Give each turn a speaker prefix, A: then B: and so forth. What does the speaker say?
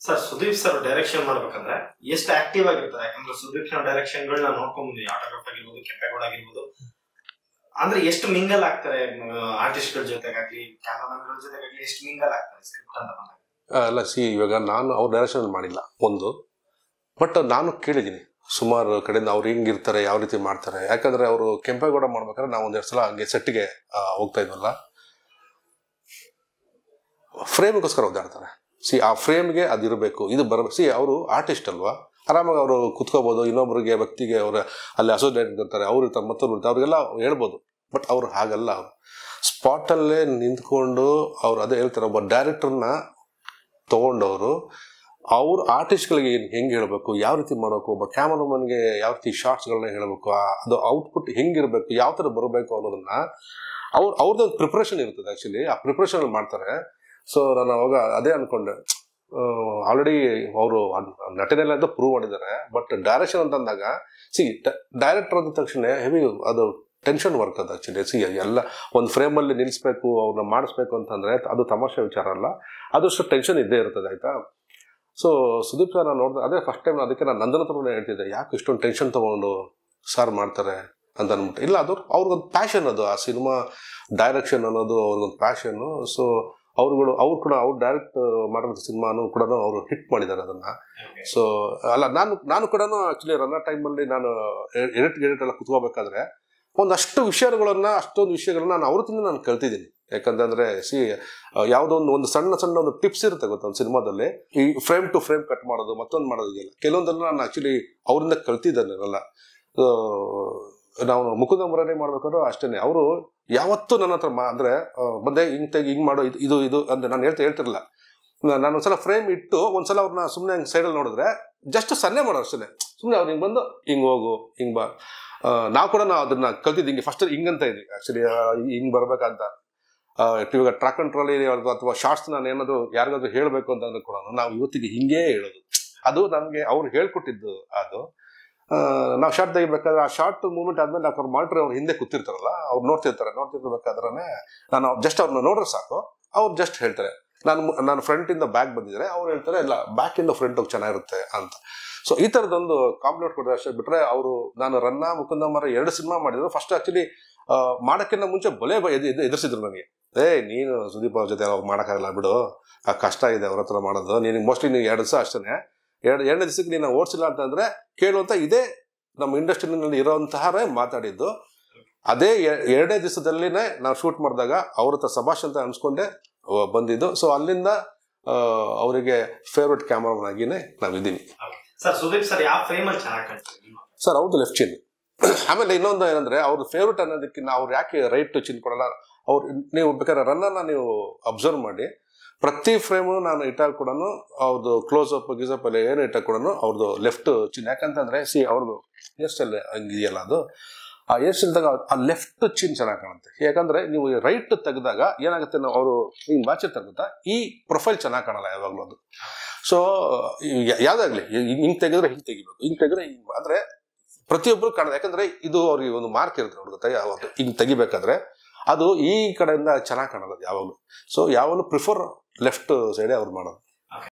A: Sir Sudeep sir direction ಮಾಡ್ಬೇಕಂದ್ರೆ ಎಷ್ಟು active ಆಗಿರ್ತಾರೆ? ಯಾಕಂದ್ರೆ ಸುದೀಪ್ ಸರ್ ಡೈರೆಕ್ಷನ್ ಗಳನ್ನ ನೋಡ್ಕೊಂಡ್ಬಂದ್ವಿ, ಆಟೋಗ್ರಾಫ್ ಆಗಿರ್ಬೋದು, ಕೆಂಪೇಗೌಡ ಆಗಿರ್ಬೋದು. ಅಂದ್ರೆ ಎಷ್ಟು ಮಿಂಗಲ್ ಆಗ್ತಾರೆ ಆರ್ಟಿಸ್ಟ್ ಗಳ ಜೊತೆಗಾಗ್ಲಿ, ಕ್ಯಾಮರಾಮನ್ ಗಳ ಜೊತೆಗಾಗ್ಲಿ, ಎಷ್ಟು ಮಿಂಗಲ್ ಆಗ್ತಾರೆ ಸ್ಕ್ರಿಪ್ಟ್ ಅಂತ ಬಂದಾಗ?
B: ಅಲ್ಲ ಇವಾಗ ನಾನು ಅವ್ರ ಡೈರೆಕ್ಷನ್ ಮಾಡಿಲ್ಲ ಒಂದು, ಬಟ್ ನಾನು ಕೇಳಿದ್ದೀನಿ ಸುಮಾರು ಕಡೆಯಿಂದ ಅವ್ರು ಹಿಂಗಿರ್ತಾರೆ, ಯಾವ ರೀತಿ ಮಾಡ್ತಾರೆ. ಯಾಕಂದ್ರೆ ಅವರು ಕೆಂಪೇಗೌಡ ಮಾಡ್ಬೇಕಾದ್ರೆ ನಾವು ಒಂದೆರಡು ಸಲ ಹಂಗೆ ಸೆಟ್ಗೆ ಹೋಗ್ತಾ ಇದ್ವಲ್ಲ, ಫ್ರೇಮ್ಗೋಸ್ಕರ ಓದಾಡ್ತಾರೆ. ಆ ಫ್ರೇಮ್ಗೆ ಅದಿರಬೇಕು, ಇದು ಬರಬೇಕು. ಅವರು ಆರ್ಟಿಸ್ಟ್ ಅಲ್ವಾ, ಆರಾಮಾಗಿ ಅವರು ಕುತ್ಕೋಬೋದು. ಇನ್ನೊಬ್ಬರಿಗೆ ವ್ಯಕ್ತಿಗೆ ಅವರು ಅಲ್ಲಿ ಅಸೋಸಿಯೇಟ್ ಇರ್ತಾರೆ, ಅವ್ರು ಇರ್ತಾರೆ, ಮತ್ತೊಬ್ರು ಇರ್ತಾರೆ, ಅವ್ರಿಗೆಲ್ಲ ಹೇಳ್ಬೋದು. ಬಟ್ ಅವ್ರು ಹಾಗಲ್ಲ, ಅವರು ಸ್ಪಾಟಲ್ಲೇ ನಿಂತ್ಕೊಂಡು ಅವ್ರು ಅದೇ ಹೇಳ್ತಾರೆ. ಒಬ್ಬ ಡೈರೆಕ್ಟರ್ನ ತೊಗೊಂಡವರು ಅವ್ರು ಆರ್ಟಿಸ್ಟ್ಗಳಿಗೆ ಹೆಂಗೆ ಹೇಳಬೇಕು, ಯಾವ ರೀತಿ ಮಾಡಬೇಕು, ಒಬ್ಬ ಕ್ಯಾಮರಾಮನ್ಗೆ ಯಾವ ರೀತಿ ಶಾರ್ಟ್ಸ್ಗಳನ್ನ ಹೇಳಬೇಕು, ಅದು ಔಟ್ಪುಟ್ ಹೆಂಗಿರಬೇಕು, ಯಾವ ಥರ ಬರಬೇಕು ಅನ್ನೋದನ್ನ ಅವ್ರದ್ದೊಂದು ಪ್ರಿಪ್ರೇಷನ್ ಇರ್ತದೆ. ಆ್ಯಕ್ಚುಲಿ ಆ ಪ್ರಿಪ್ರೇಷನ್ ಮಾಡ್ತಾರೆ. ಸೊ ನಾನು ಅವಾಗ ಅದೇ ಅನ್ಕೊಂಡೆ, ಆಲ್ರೆಡಿ ಅವರು ನಟನೆಲ್ಲ ಅಂತ ಪ್ರೂವ್ ಮಾಡಿದ್ದಾರೆ. ಬಟ್ ಡೈರೆಕ್ಷನ್ ಅಂತಂದಾಗ ಡೈರೆಕ್ಟರ್ ಅಂದ ತಕ್ಷಣ ಹೆವಿ ಅದು ಟೆನ್ಷನ್ ವರ್ಕ್ ಅದು. ಆ್ಯಕ್ಚುಲಿ ಎಲ್ಲ ಒಂದು ಫ್ರೇಮಲ್ಲಿ ನಿಲ್ಲಿಸ್ಬೇಕು, ಅವ್ರನ್ನ ಮಾಡಿಸ್ಬೇಕು ಅಂತಂದರೆ ಅದು ತಮಾಷೆ ವಿಚಾರ ಅಲ್ಲ, ಅದಷ್ಟು ಟೆನ್ಷನ್ ಇದ್ದೇ ಇರ್ತದೆ. ಆಯಿತಾ. ಸೊ ಸುದೀಪ್ ಸರ್ ನಾನು ನೋಡಿದೆ, ಅದೇ ಫಸ್ಟ್ ಟೈಮ್. ಅದಕ್ಕೆ ನಾನು ನಂದನ ಹತ್ರನೇ ಹೇಳ್ತಿದ್ದೆ, ಯಾಕೆ ಇಷ್ಟೊಂದು ಟೆನ್ಷನ್ ತೊಗೊಂಡು ಸಾರ್ ಮಾಡ್ತಾರೆ ಅಂತ ಅಂದ್ಬಿಟ್ಟು. ಇಲ್ಲ, ಅದು ಅವ್ರಿಗೊಂದು ಪ್ಯಾಷನ್, ಅದು ಆ ಸಿನಿಮಾ ಡೈರೆಕ್ಷನ್ ಅನ್ನೋದು ಅವ್ರಿಗೊಂದು ಪ್ಯಾಷನ್ನು. ಸೊ ಅವ್ರು ಕೂಡ ಅವ್ರು ಡೈರೆಕ್ಟ್ ಮಾಡಿರೋ ಸಿನಿಮಾನು ಕೂಡ ಅವರು ಹಿಟ್ ಮಾಡಿದ್ದಾರೆ ಅದನ್ನ. ಸೊ ಅಲ್ಲ, ನಾನು ಕೂಡ ಆಕ್ಚುಲಿ ರನ್ನ ಟೈಮಲ್ಲಿ ನಾನು ಎಡಿಟ್ ಎಲ್ಲ ಕುತ್ಕೋಬೇಕಾದ್ರೆ ಅಷ್ಟೊಂದು ವಿಷಯಗಳನ್ನ ನಾನು ಅವ್ರದಿಂದ ನಾನು ಕಲ್ತಿದ್ದೀನಿ. ಯಾಕಂತಂದ್ರೆ ಯಾವುದೋ ಒಂದು ಸಣ್ಣ ಒಂದು ಟಿಪ್ಸ್ ಇರುತ್ತೆ ಗೊತ್ತಾ ಒಂದು ಸಿನಿಮಾದಲ್ಲಿ, ಈ ಫ್ರೇಮ್ ಟು ಫ್ರೇಮ್ ಕಟ್ ಮಾಡೋದು, ಮತ್ತೊಂದು ಮಾಡೋದು ಇದೆಯಲ್ಲ, ಕೆಲವೊಂದೆಲ್ಲ ನಾನು ಆಕ್ಚುಲಿ ಅವರಿಂದ ಕಲ್ತಿದ್ದಾನೆಲ್ಲ. ನಾವು ಮುಕುಂದ ಮುರಾರಿ ಮಾಡ್ಬೇಕಾದ್ರೂ ಅಷ್ಟೇನೆ, ಅವರು ಯಾವತ್ತೂ ನನ್ನ ಹತ್ರ ಅಂದ್ರೆ ಬಂದೆ ಹಿಂಗ್ ಮಾಡೋ ಇದು ಅಂತ ನಾನು ಹೇಳ್ತಿರಲಿಲ್ಲ. ನಾನು ಒಂದ್ಸಲ ಫ್ರೇಮ್ ಇಟ್ಟು ಒಂದ್ಸಲ ಅವ್ರನ್ನ ಸುಮ್ಮನೆ ಹಂಗೆ ಸೈಡಲ್ಲಿ ನೋಡಿದ್ರೆ ಜಸ್ಟ್ ಸನ್ನೆ ಮಾಡೋ ಅಷ್ಟೇ. ಸುಮ್ಮನೆ ಅವ್ರು ಹಿಂಗೆ ಬಂದು ಹಿಂಗೆ ಹೋಗು, ಹಿಂಗೆ ಬಾ. ನಾವು ಕೂಡ ಅದನ್ನ ಕಲ್ತಿದ್ದು ಹಿಂಗೆ ಫಸ್ಟ್ ಹಿಂಗಂತ ಇದ್ವಿ ಆಕ್ಚುಲಿ, ಹಿಂಗೆ ಬರ್ಬೇಕಂತ. ಇವಾಗ ಟ್ರ್ಯಾಕ್ ಕಂಟ್ರೋಲ್ ಅಥವಾ ಶಾರ್ಟ್ಸ್ ನಾನು ಏನಾದ್ರು ಯಾರಿಗಾದ್ರೂ ಹೇಳಬೇಕು ಅಂತಂದ್ರೆ ಕೂಡ ನಾವು ಇವತ್ತಿಗೆ ಹಿಂಗೇ ಹೇಳೋದು. ಅದು ನಮಗೆ ಅವ್ರು ಹೇಳ್ಕೊಟ್ಟಿದ್ದು. ಅದು ನಾವು ಶಾರ್ಟ್ ತೆಗಿಬೇಕಾದ್ರೆ ಆ ಶಾರ್ಟ್ ಮೂವ್ಮೆಂಟ್ ಆದ್ಮೇಲೆ ಅವ್ರು ಮಾಡ್ರೆ ಅವ್ರು ಹಿಂದೆ ಕೂತಿರ್ತಾರಲ್ಲ, ಅವ್ರು ನೋಡ್ತಿರ್ಬೇಕಾದ್ರೆ ನಾನು ಜಸ್ಟ್ ಅವ್ರನ್ನ ನೋಡ್ರೆ ಸಾಕು, ಅವ್ರು ಜಸ್ಟ್ ಹೇಳ್ತಾರೆ. ನಾನು ಫ್ರಂಟಿಂದ ಬ್ಯಾಕ್ ಬಂದಿದ್ರೆ ಅವ್ರು ಹೇಳ್ತಾರೆ, ಇಲ್ಲ ಬ್ಯಾಕಿಂದ ಫ್ರಂಟ್ ಹೋಗಿ ಚೆನ್ನಾಗಿರುತ್ತೆ ಅಂತ. ಸೊ ಈ ಥರದೊಂದು ಕಾಂಪ್ಲಿಮೆಂಟ್ ಕೊಟ್ಟರೆ ಅಷ್ಟೇ. ಬಿಟ್ರೆ ಅವರು ನಾನು ರನ್ನ ಮುಕುಂದ ಮರ 2 ಸಿನಿಮಾ ಮಾಡಿದ್ರು. ಫಸ್ಟ್ ಆಕ್ಚುಲಿ ಮಾಡೋಕ್ಕಿಂತ ಮುಂಚೆ ಬಲೆ ಎದುರಿಸಿದ್ರು ನನಗೆ. ನೀನು ಸುದೀಪ್ ಅವ್ರ ಜೊತೆ ಮಾಡೋಕ್ಕಾಗಲ್ಲ ಬಿಡು, ಆ ಕಷ್ಟ ಇದೆ ಅವ್ರ ಹತ್ರ ಮಾಡೋದು, ನೀನು ಮೋಸ್ಟ್ಲಿ ನೀವು 2 ದಿವಸ ಅಷ್ಟೇ, ಎರಡನೇ ದಿವಸಕ್ಕೆ ನೀನು ಓಡಿಸಿಲ್ಲ ಅಂತಂದ್ರೆ ಕೇಳುವಂತ ಇದೇ ನಮ್ಮ ಇಂಡಸ್ಟ್ರಿನಲ್ಲಿ ಇರೋಂತಹವರೇ ಮಾತಾಡಿದ್ದು. ಅದೇ 2ನೇ ದಿವಸದಲ್ಲಿನೇ ನಾವು ಶೂಟ್ ಮಾಡಿದಾಗ ಅವ್ರ ಹತ್ರ ಸಭಾಷ್ ಅಂತ ಅನ್ಸ್ಕೊಂಡೆ ಬಂದಿದ್ದು. ಸೊ ಅಲ್ಲಿಂದ ಅವರಿಗೆ ಫೇವ್ರೆಟ್ ಕ್ಯಾಮರಾಮನ್ ಆಗಿನೇ ನಾವಿದ್ದೀವಿ.
A: ಸರ್ ಸುದೀಪ್ ಸರ್ ಯಾವ ಫ್ರೇಮ್ ಅಲ್ಲಿ ಚೆನ್ನಾಗಿ ಕಾಣ್ತಾರೆ
B: ಸರ್? ಅವ್ರದ್ದು ಲೆಫ್ಟ್ ಚಿನ್. ಆಮೇಲೆ ಇನ್ನೊಂದು ಏನಂದ್ರೆ ಅವ್ರ ಫೇವ್ರೆಟ್ ಅನ್ನೋದಕ್ಕಿಂತ ಅವ್ರು ಯಾಕೆ ರೈಟ್ ಚಿನ್ ಕೊಡಲ್ಲ, ಅವ್ರು ನೀವು ಬೇಕಾದ್ರೆ ರನ್ನ ನೀವು ಅಬ್ಸರ್ವ್ ಮಾಡಿ, ಪ್ರತಿ ಫ್ರೇಮು ನಾನು ಇಟ್ಟಾಗ ಕೂಡ ಅವ್ರದ್ದು ಕ್ಲೋಸ್ ಅಪ್ ಗಿಸಪ್ ಅಲ್ಲಿ ಏನು ಇಟ್ಟಾಗ ಕೂಡ ಅವ್ರದ್ದು ಲೆಫ್ಟ್ ಚಿನ್. ಯಾಕಂತಂದ್ರೆ ಅವ್ರದ್ದು ಹೇರ್ ಸ್ಟೈಲ್ ಹಂಗಿದೆಯಲ್ಲ, ಅದು ಆ ಹೇರ್ ಸ್ಟೈಲ್ ತಗ ಆ ಲೆಫ್ಟ್ ಚಿನ್ ಚೆನ್ನಾಗಿ ಕಾಣುತ್ತೆ. ಯಾಕಂದ್ರೆ ನೀವು ರೈಟ್ ತೆಗೆದಾಗ ಏನಾಗುತ್ತೆ, ಅವರು ಹಿಂಗೆ ವಾಚ್ ತೆಗೆದ ಈ ಪ್ರೊಫೈಲ್ ಚೆನ್ನಾಗಿ ಕಾಣಲ್ಲ ಯಾವಾಗಲೂ ಅದು. ಸೊ ಯಾವ್ದಾಗ್ಲಿ ಹಿಂಗೆ ತೆಗೆದ್ರೆ ಹಿಂಗೆ ತೆಗಿಬೇಕು, ಹಿಂಗೆ ತೆಗೆದ್ರೆ ಹಿಂಗೆ ಅಂದ್ರೆ ಪ್ರತಿಯೊಬ್ಬರು ಕಾಣೋದು. ಯಾಕಂದ್ರೆ ಇದು ಅವ್ರಿಗೆ ಒಂದು ಮಾರ್ಕ್ ಇರುತ್ತೆ ನೋಡಿ ಗೊತ್ತಾ, ಯಾವಾಗ ಹಿಂಗೆ ತೆಗಿಬೇಕಾದ್ರೆ ಅದು ಈ ಕಡೆಯಿಂದ ಚೆನ್ನಾಗಿ ಕಾಣಲ್ಲ ಯಾವಾಗಲೂ. ಸೊ ಯಾವಾಗಲೂ ಪ್ರಿಫರ್ ಲೆಫ್ಟ್ ಸೈಡೇ ಅವ್ರು ಮಾಡೋದು.